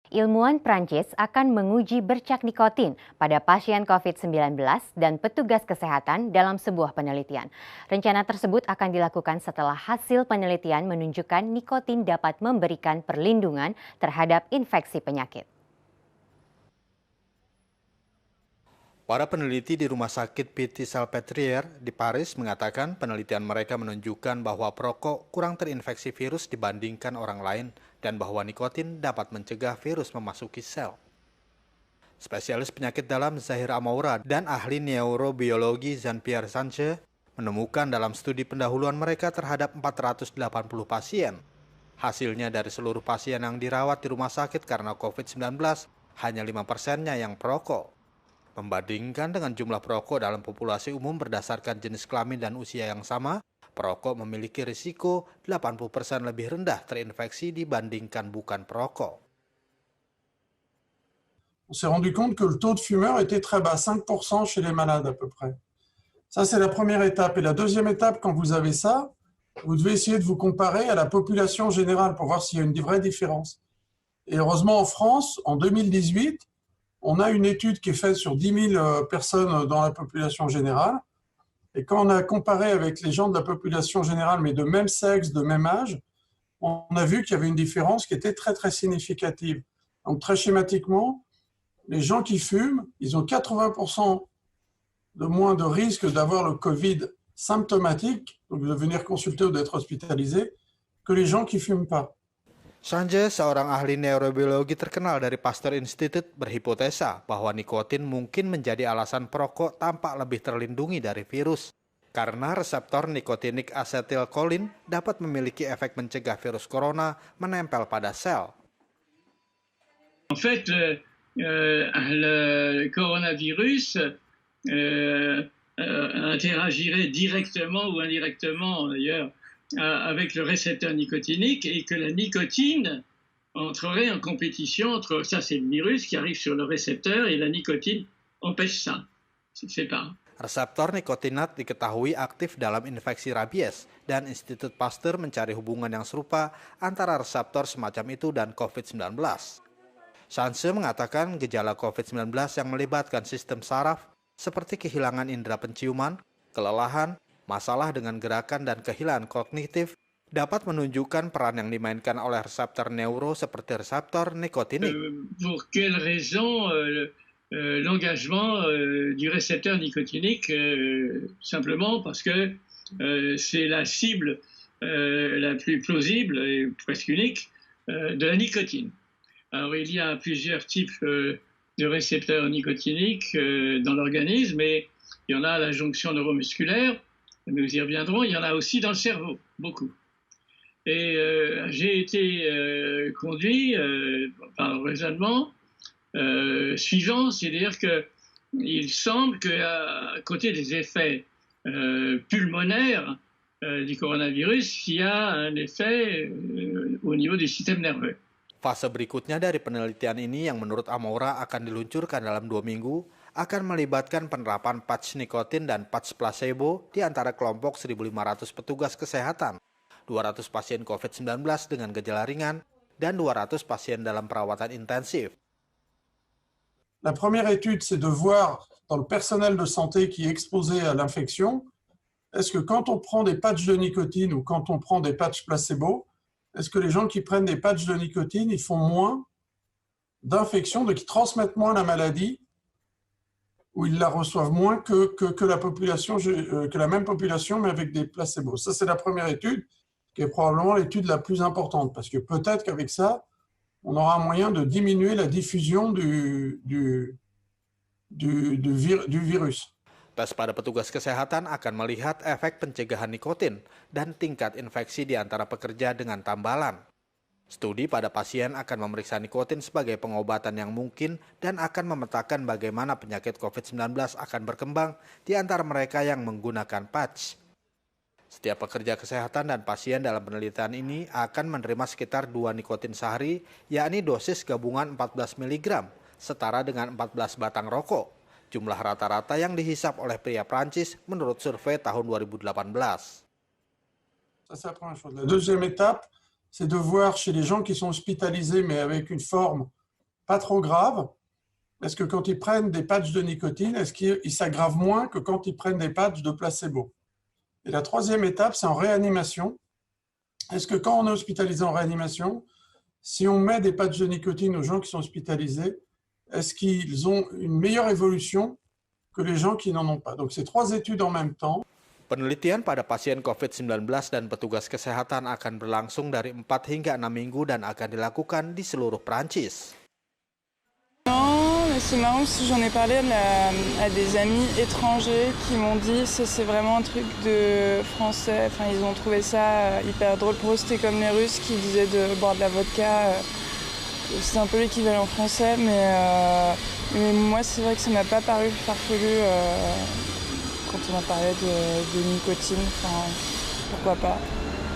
Ilmuwan Prancis akan menguji bercak nikotin pada pasien COVID-19 dan petugas kesehatan dalam sebuah penelitian. Rencana tersebut akan dilakukan setelah hasil penelitian menunjukkan nikotin dapat memberikan perlindungan terhadap infeksi penyakit. Para peneliti di Rumah Sakit Pitié-Salpêtrière di Paris mengatakan penelitian mereka menunjukkan bahwa perokok kurang terinfeksi virus dibandingkan orang lain dan bahwa nikotin dapat mencegah virus memasuki sel. Spesialis penyakit dalam Zahir Amoura dan ahli neurobiologi Jean-Pierre Sanche menemukan dalam studi pendahuluan mereka terhadap 480 pasien. Hasilnya dari seluruh pasien yang dirawat di rumah sakit karena COVID-19, hanya 5%-nya yang perokok. Membandingkan dengan jumlah perokok dalam populasi umum berdasarkan jenis kelamin dan usia yang sama, perokok memiliki risiko 80% lebih rendah terinfeksi dibandingkan bukan perokok. On s'est rendu compte que le taux de fumeurs était très bas, 5% chez les malades à peu près. Ça, c'est la première étape. Et la deuxième étape, quand vous avez ça, vous devez essayer de vous comparer à la population générale pour voir s'il y a une vraie différence. Et heureusement, en France, en 2018, on a une étude qui est faite sur 10 000 personnes dans la population générale. Et quand on a comparé avec les gens de la population générale, mais de même sexe, de même âge, on a vu qu'il y avait une différence qui était très, très significative. Donc, très schématiquement, les gens qui fument, ils ont 80% de moins de risque d'avoir le Covid symptomatique, donc de venir consulter ou d'être hospitalisé, que les gens qui ne fument pas. Sanche, seorang ahli neurobiologi terkenal dari Pasteur Institute, berhipotesa bahwa nikotin mungkin menjadi alasan perokok tampak lebih terlindungi dari virus. Karena reseptor nikotinik asetilkolin dapat memiliki efek mencegah virus corona menempel pada sel. En fait, le coronavirus interagirait directement ou indirectement d'ailleurs avec le récepteur nicotinique et que la nicotine entrerait en compétition entre, ça c'est le virus qui arrive sur le récepteur et la nicotine empêche ça, c'est pas. Reseptor nikotinat diketahui aktif dalam infeksi rabies dan Institut Pasteur mencari hubungan yang serupa antara reseptor semacam itu dan COVID-19. Sanche mengatakan gejala COVID-19 yang melibatkan sistem saraf seperti kehilangan indera penciuman, kelelahan, masalah dengan gerakan dan kehilangan kognitif dapat menunjukkan peran yang dimainkan oleh reseptor neuro seperti reseptor nikotinik. Pour quelle raison l'engagement du récepteur nicotinique simplement parce que c'est la cible la plus plausible et presque unique de la nicotine. Alors il y a plusieurs types de récepteurs nicotiniques dans l'organisme et il y en a à la jonction neuromusculaire. Nous y reviendrons, il y en a aussi dans le cerveau, beaucoup. Et j'ai été conduit par le raisonnement suivant, c'est-à-dire qu'il semble qu'à côté des effets pulmonaires du coronavirus, il y a un effet au niveau du système nerveux. Fase berikutnya dari penelitian ini yang menurut Amoura akan diluncurkan dalam 2 minggu akan melibatkan penerapan patch nikotin dan patch placebo di antara kelompok 1.500 petugas kesehatan, 200 pasien COVID-19 dengan gejala ringan, dan 200 pasien dalam perawatan intensif. La première étude, c'est de voir dans le personnel de santé qui est exposé à l'infection, est-ce que quand on prend des patchs de nicotine ou quand on prend des patchs placebo, est-ce que les gens qui prennent des patchs de nicotine, ils font moins d'infections, donc ils transmettent moins la maladie, ou ils la reçoivent moins que la population, que la même population, mais avec des placebos. Ça, c'est la première étude, qui est probablement l'étude la plus importante, parce que peut-être qu'avec ça, on aura un moyen de diminuer la diffusion du virus. Tes pada petugas kesehatan akan melihat efek pencegahan nikotin dan tingkat infeksi di antara pekerja dengan tambalan. Studi pada pasien akan memeriksa nikotin sebagai pengobatan yang mungkin dan akan memetakan bagaimana penyakit COVID-19 akan berkembang di antara mereka yang menggunakan patch. Setiap pekerja kesehatan dan pasien dalam penelitian ini akan menerima sekitar 2 nikotin sehari, yakni dosis gabungan 14 mg, setara dengan 14 batang rokok. Jumlah rata-rata yang dihisap oleh pria Prancis menurut survei tahun 2018. Ça, c'est la première chose. La deuxième étape, c'est de voir chez les gens qui sont hospitalisés mais avec une forme pas trop grave. Est-ce que quand ils prennent des patchs de nicotine, est-ce qu'ils s'aggravent moins que quand ils prennent des patchs de placebo? Et la troisième étape, c'est en réanimation. Est-ce que quand on est hospitalisé en réanimation, si on met des patchs de nicotine aux gens qui sont hospitalisés, est-ce qu'ils ont une meilleure évolution que les gens qui n'en ont pas? Donc, c'est 3 études en même temps. Penelitian pada pasien COVID-19 dan petugas kesehatan akan berlangsung dari 4 hingga 6 minggu dan akan dilakukan di seluruh Prancis. Non, mais c'est marrant parce que j'en ai parlé à des amis étrangers qui m'ont dit que c'est vraiment un truc de français. Enfin, ils ont trouvé ça hyper drôle. Pour eux, c'était comme les Russes qui disaient de boire de la vodka. C'est un peu l'équivalent français, mais moi, c'est vrai que ça m'a pas paru farfelu quand on a parlé de nicotine. Enfin, pourquoi pas.